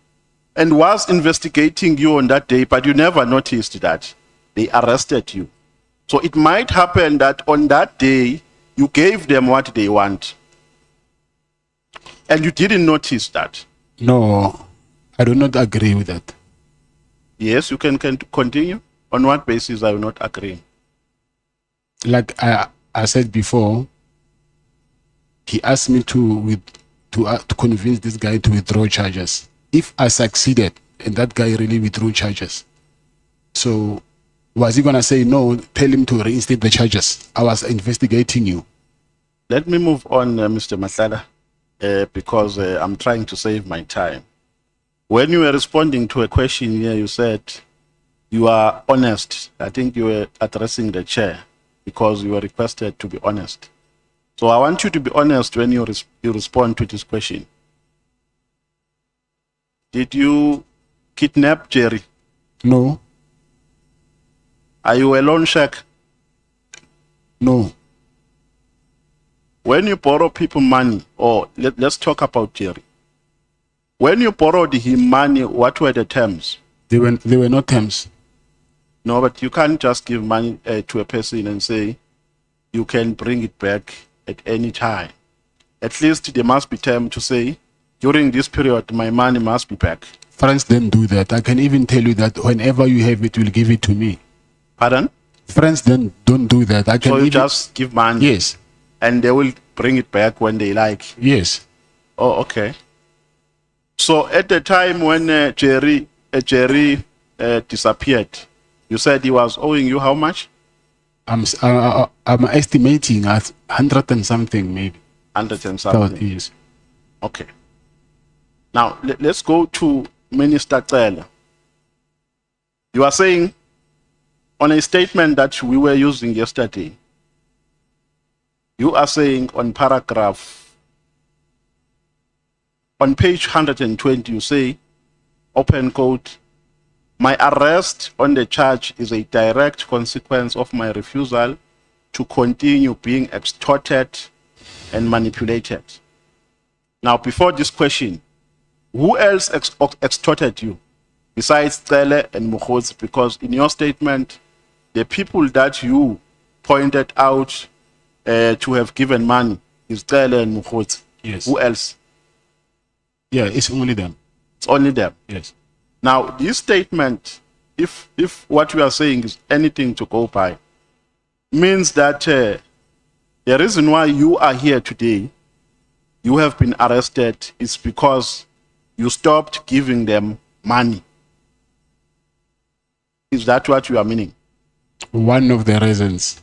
and was investigating you on that day, but you never noticed that they arrested you. So it might happen that on that day, you gave them what they want. And you didn't notice that. No, I do not agree with that. Yes, you can continue. On what basis are you not agreeing? Like I said before, he asked me to convince this guy to withdraw charges. If I succeeded and that guy really withdrew charges, so was he going to say, no, tell him to reinstate the charges? I was investigating you. Let me move on, Mr. Matlala, because I'm trying to save my time. When you were responding to a question here, you said you are honest. I think you were addressing the chair because you were requested to be honest. So I want you to be honest when you respond to this question. Did you kidnap Jerry? No. Are you a loan shark? No. When you borrow people money, or let's talk about Jerry. When you borrowed him money, what were the terms? There were no terms. No, but you can't just give money to a person and say you can bring it back at any time. At least there must be time to say, during this period, my money must be back. Friends don't do that. I can even tell you that whenever you have it, you'll give it to me. Pardon? Friends don't do that. I can So you even, just give money? Yes. And they will bring it back when they like? Yes. Oh, okay. So at the time when Jerry disappeared, you said he was owing you how much? I'm estimating at 100 and something, maybe. 100 and something. Yes. Okay. Now, let's go to Minister Ngxola. You are saying, on a statement that we were using yesterday, you are saying on paragraph, on page 120, you say, open quote, my arrest on the charge is a direct consequence of my refusal to continue being extorted and manipulated. Now, before this question, who else extorted you besides Ngxola and Mokgotsi? Because in your statement, the people that you pointed out to have given money is Ngxola and Mokgotsi. Yes. Who else? Yeah, it's only them. It's only them. Yes. Now, this statement, if what you are saying is anything to go by, means that the reason why you are here today, you have been arrested, is because you stopped giving them money. Is that what you are meaning? One of the reasons.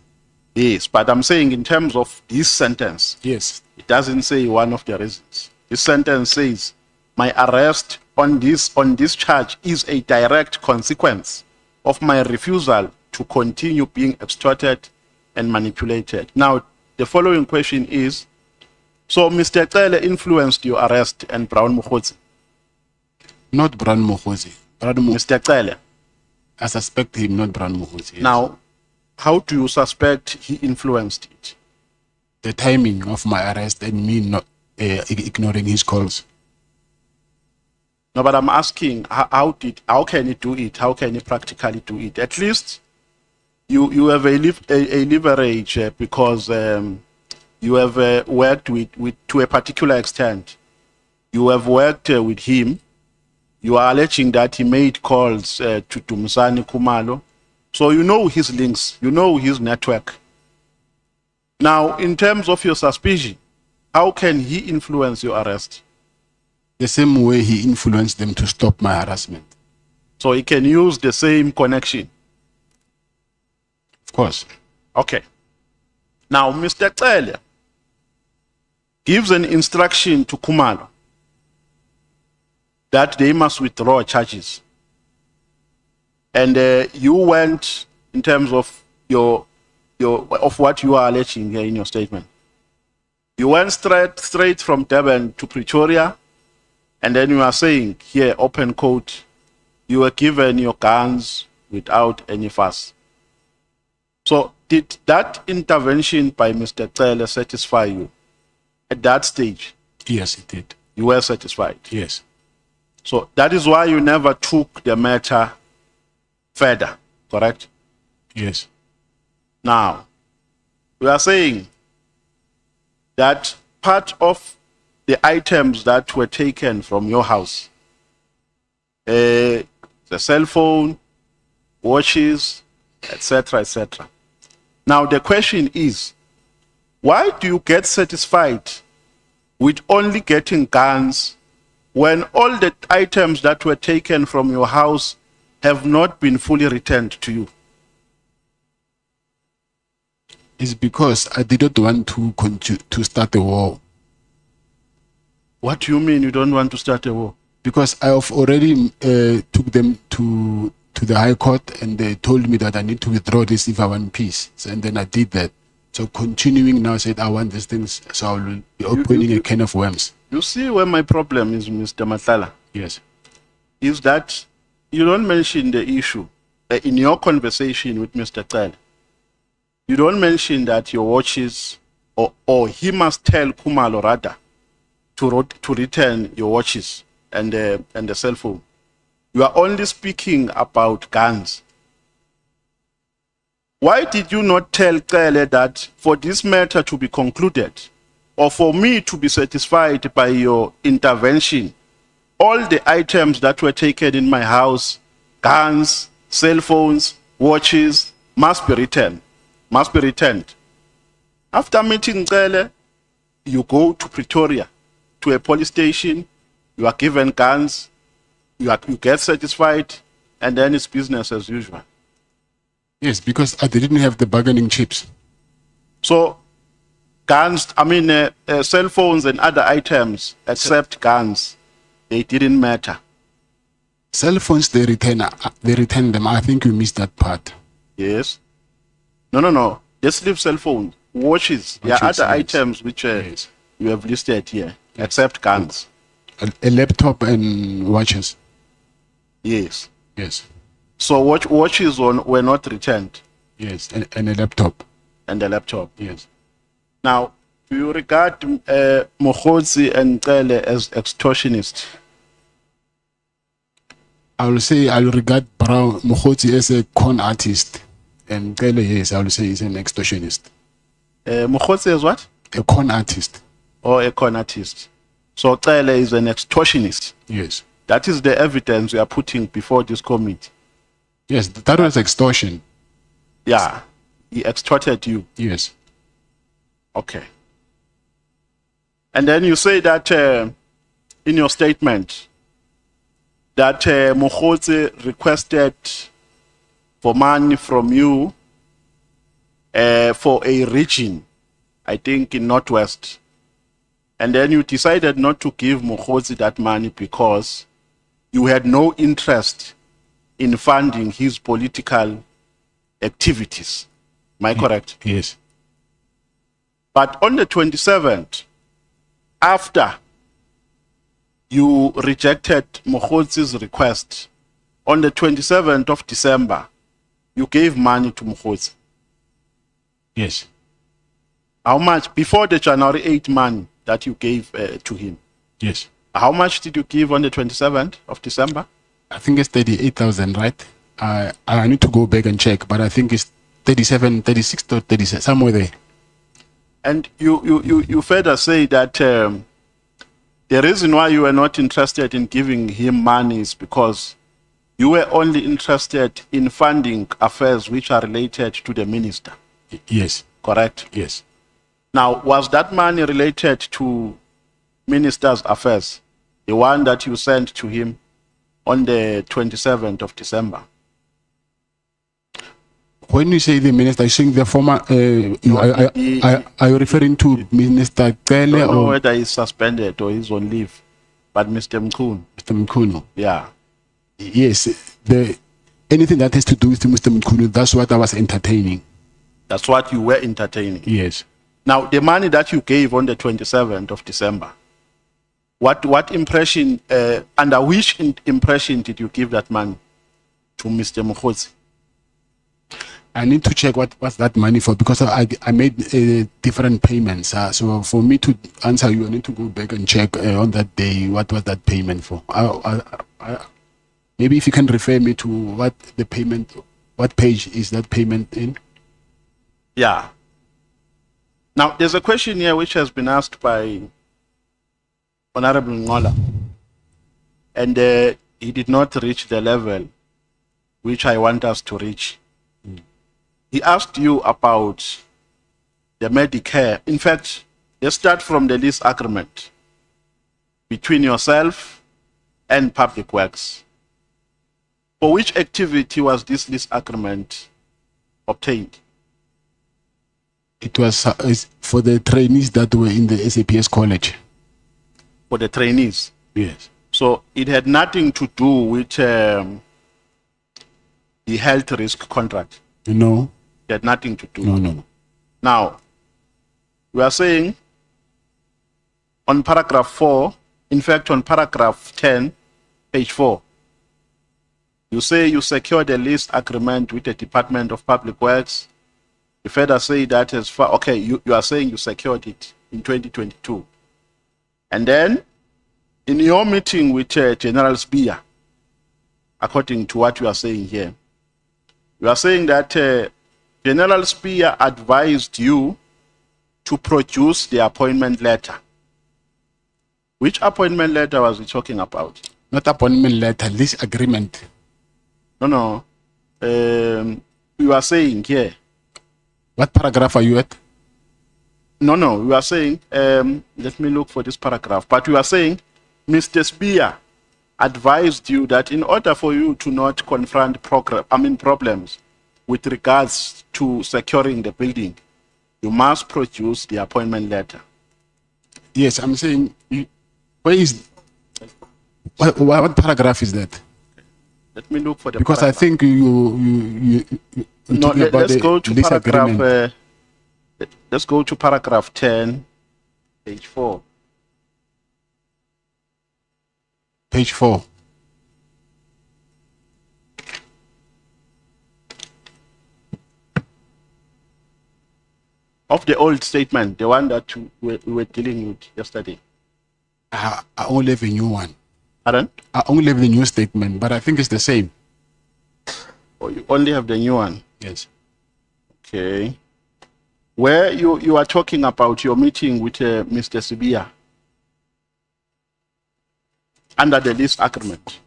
Yes, but I'm saying in terms of this sentence, Yes. it doesn't say one of the reasons. This sentence says, my arrest on this charge is a direct consequence of my refusal to continue being extorted and manipulated. Now, the following question is, so Mr. Cele influenced your arrest and Brown Mokgotsi? Not Brown Mokgotsi. Mr. Cele. I suspect him, not Brown Mokgotsi. Yes. Now, how do you suspect he influenced it? The timing of my arrest and me not ignoring his calls. No, but I'm asking, how can he do it? How can he practically do it? At least you have a leverage because you have worked with to a particular extent. You have worked with him. You are alleging that he made calls to Dumisani Khumalo. So you know his links, you know his network. Now, in terms of your suspicion, how can he influence your arrest? The same way he influenced them to stop my harassment. So he can use the same connection? Of course. Okay. Now, Mr. Cele gives an instruction to Khumalo that they must withdraw charges. And you went, in terms of of what you are alleging here in your statement, you went straight from Durban to Pretoria, and then you are saying here, open quote, you were given your guns without any fuss. So did that intervention by Mr. Cele satisfy you at that stage? Yes, it did. You were satisfied? Yes. So that is why you never took the matter further, correct? Yes. Now, we are saying that part of the items that were taken from your house, the cell phone, watches, etc., etc. Now, the question is, why do you get satisfied with only getting guns when all the items that were taken from your house have not been fully returned to you? It's because I didn't want to start a war. What do you mean you don't want to start a war? Because I have already took them to the High Court, and they told me that I need to withdraw this if I want peace. So, and then I did that. So continuing now, said I want these things, so I will be opening a can of worms. You see where my problem is, Mr. Matlala? Yes. Is that you don't mention the issue in your conversation with Mr. Cele. You don't mention that your watches, or he must tell Khumalo rather to return your watches and the cell phone. You are only speaking about guns. Why did you not tell Cele that for this matter to be concluded, or for me to be satisfied by your intervention, all the items that were taken in my house, guns, cell phones, watches, must be returned? Must be returned. After meeting Cele, you go to Pretoria, to a police station, you are given guns, you get satisfied, and then it's business as usual. Yes, because I didn't have the bargaining chips. So, guns, cell phones and other items, except guns, they didn't matter. Cell phones, they return them. I think you missed that part. Yes. No. Just leave cell phones. Watches. There are other items which yes, you have listed here, except guns. A laptop and watches. Yes. Yes. So watches were not returned. Yes, and a laptop. And a laptop. Yes. Now, do you regard Mokgotsi and Cele as extortionists? I will say I will regard Mokgotsi as a con artist, and Cele, yes, I will say he's an extortionist. Mokgotsi is what? A con artist. Or a con artist. So Cele is an extortionist. Yes. That is the evidence we are putting before this committee. Yes, that was extortion. Yeah, he extorted you. Yes. Okay. And then you say that in your statement that Mokgotsi requested for money from you for a region, I think in Northwest. And then you decided not to give Mokgotsi that money because you had no interest in funding his political activities. Am I correct? Yes. But on the 27th, after you rejected Mokgotzi's request, on the 27th of December, you gave money to Mokgotzi. Yes. How much? Before the January 8 money that you gave to him. Yes. How much did you give on the 27th of December? I think it's 38,000, right? I need to go back and check, but I think it's 37, 36 or 37, somewhere there. And you further say that the reason why you were not interested in giving him money is because you were only interested in funding affairs which are related to the minister. Yes. Correct? Yes. Now, was that money related to minister's affairs, the one that you sent to him on the 27th of December? When you say the minister, you saying the former, are you referring to Minister I Kele don't know or whether he's suspended or he's on leave, but Mr. Mkhunu, Mr. Mkhunu? yeah. Yes. Anything that has to do with Mr. Mkhunu, that's what I was entertaining. That's what you were entertaining. Yes. Now, the money that you gave on the 27th of December, what impression, under which impression did you give that money to Mr. Mokgotzi? I need to check what's that money for, because I made different payments. So for me to answer you, I need to go back and check on that day what was that payment for. Maybe if you can refer me to what the payment, what page is that payment in? Yeah. Now, there's a question here which has been asked by Honorable Ngxola, and he did not reach the level which I want us to reach. He asked you about the Medicare. In fact, let's start from the lease agreement between yourself and Public Works. For which activity was this lease agreement obtained? It was for the trainees that were in the SAPS college. For the trainees. Yes. So it had nothing to do with the health risk contract. No. It had nothing to do. No. Now, we are saying on paragraph 4, in fact on paragraph 10, page 4, you say you secured a lease agreement with the Department of Public Works. You further say that as far, okay, you are saying you secured it in 2022. And then, in your meeting with General Spear, according to what you are saying here, you are saying that General Spear advised you to produce the appointment letter. Which appointment letter was he talking about? Not appointment letter, lease agreement. No. You are saying here. What paragraph are you at? No. You are saying, let me look for this paragraph. But you are saying, Mr. Spear advised you that in order for you to not confront problems with regards to securing the building, you must produce the appointment letter. Yes, I'm saying, where is, what paragraph is that? Let me look for the Because paragraph. I think you No, let's go to lease paragraph. agreement. Let's go to paragraph 10, page 4. Page 4. Of the old statement, the one that we were dealing with yesterday. I only have a new one. Pardon? I only have the new statement, but I think it's the same. Or you only have the new one? Yes. Okay. Where you are talking about your meeting with Mr. Sibia under the lease agreement.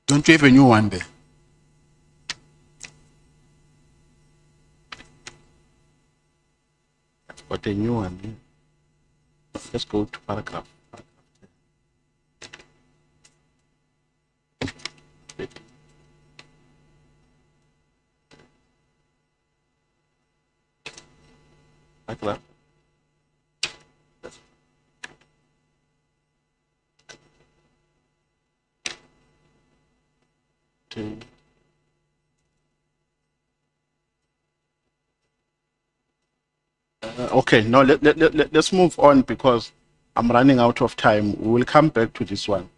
Don't you have a new one there? Got a new one. Yeah. Let's go to paragraph. obtained. Okay, no, let's move on because I'm running out of time. We will come back to this one.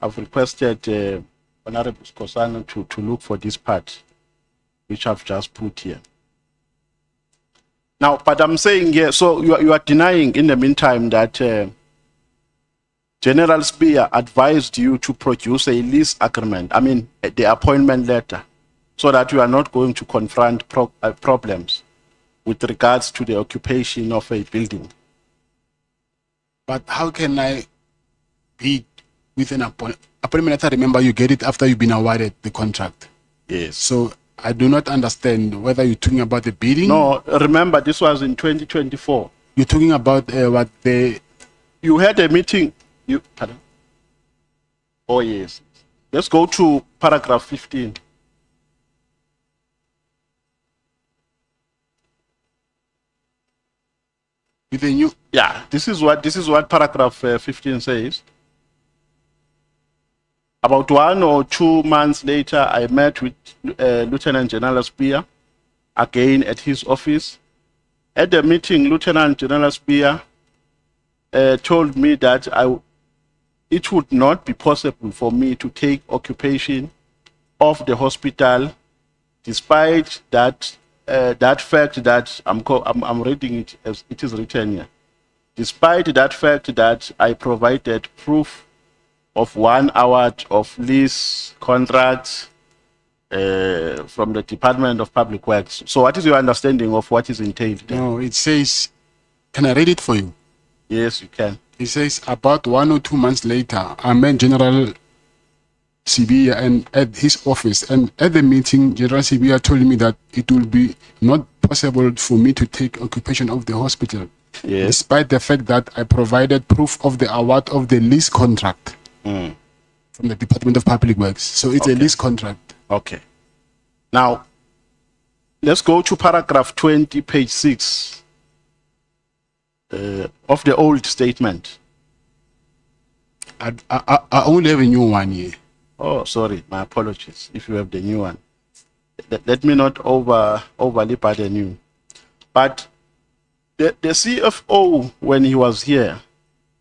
I've requested Honorable Skosana to look for this part, which I've just put here. Now, but I'm saying here, so you are denying in the meantime that General Spear advised you to produce a lease agreement, I mean, the appointment letter, so that you are not going to confront problems with regards to the occupation of a building. But how can I be with an appointment letter? Remember, you get it after you've been awarded the contract. Yes. So I do not understand whether you're talking about the bidding. No, remember, this was in 2024. You're talking about what the... You had a meeting. Pardon? Oh, yes. Let's go to paragraph 15. With the new... Yeah, this is what paragraph 15 says. About 1 or 2 months later, I met with Lieutenant General Spear again at his office. At the meeting, Lieutenant General Spear told me that it would not be possible for me to take occupation of the hospital, despite that fact that I'm reading it as it is written here. Despite that fact that I provided proof of 1 award of lease contracts from the Department of Public Works. So what is your understanding of what is entailed there? No, it says... Can I read it for you? Yes, you can. It says, about 1 or 2 months later, I met General Sibia and at his office. And at the meeting, General Sibia told me that it will be not possible for me to take occupation of the hospital. Yes. Despite the fact that I provided proof of the award of the lease contract from the Department of Public Works. So it's a lease contract. Okay. Now, let's go to paragraph 20, page 6 of the old statement. I only have a new one here. Oh, sorry, my apologies if you have the new one. Let me not overly burden you. But the CFO, when he was here,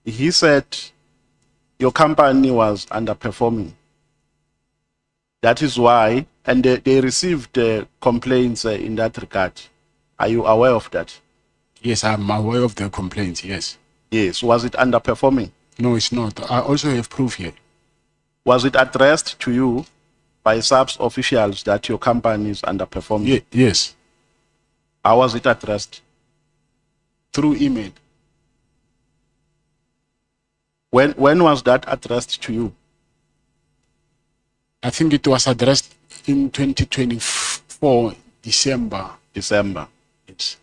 he said your company was underperforming. That is why, and they received complaints in that regard. Are you aware of that? Yes, I'm aware of the complaints, yes. Yes. Was it underperforming? No, it's not. I also have proof here. Was it addressed to you by SAPS officials that your company is underperforming? Yes. How was it addressed? Through email. When was that addressed to you? I think it was addressed in 2024, December. December. Yes.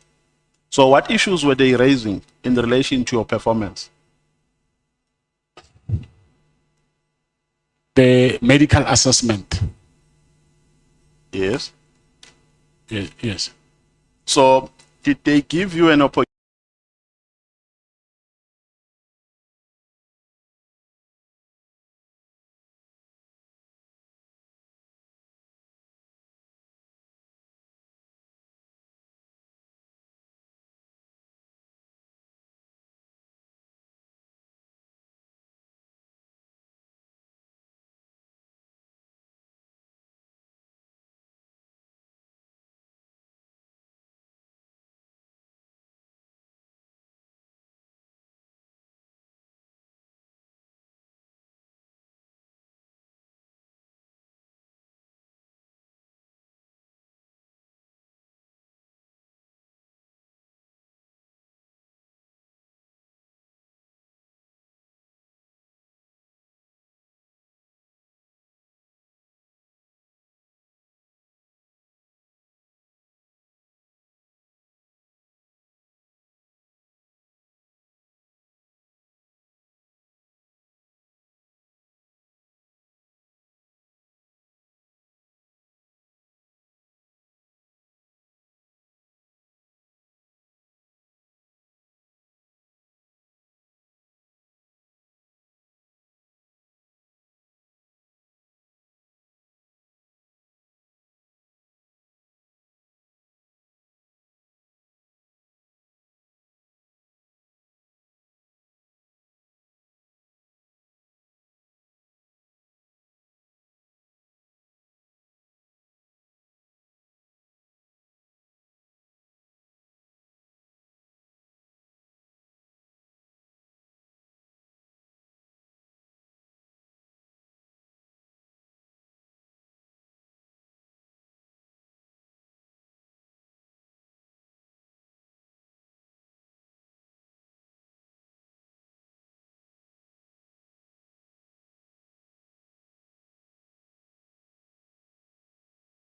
So what issues were they raising in relation to your performance? The medical assessment. Yes. Yes. So did they give you an opportunity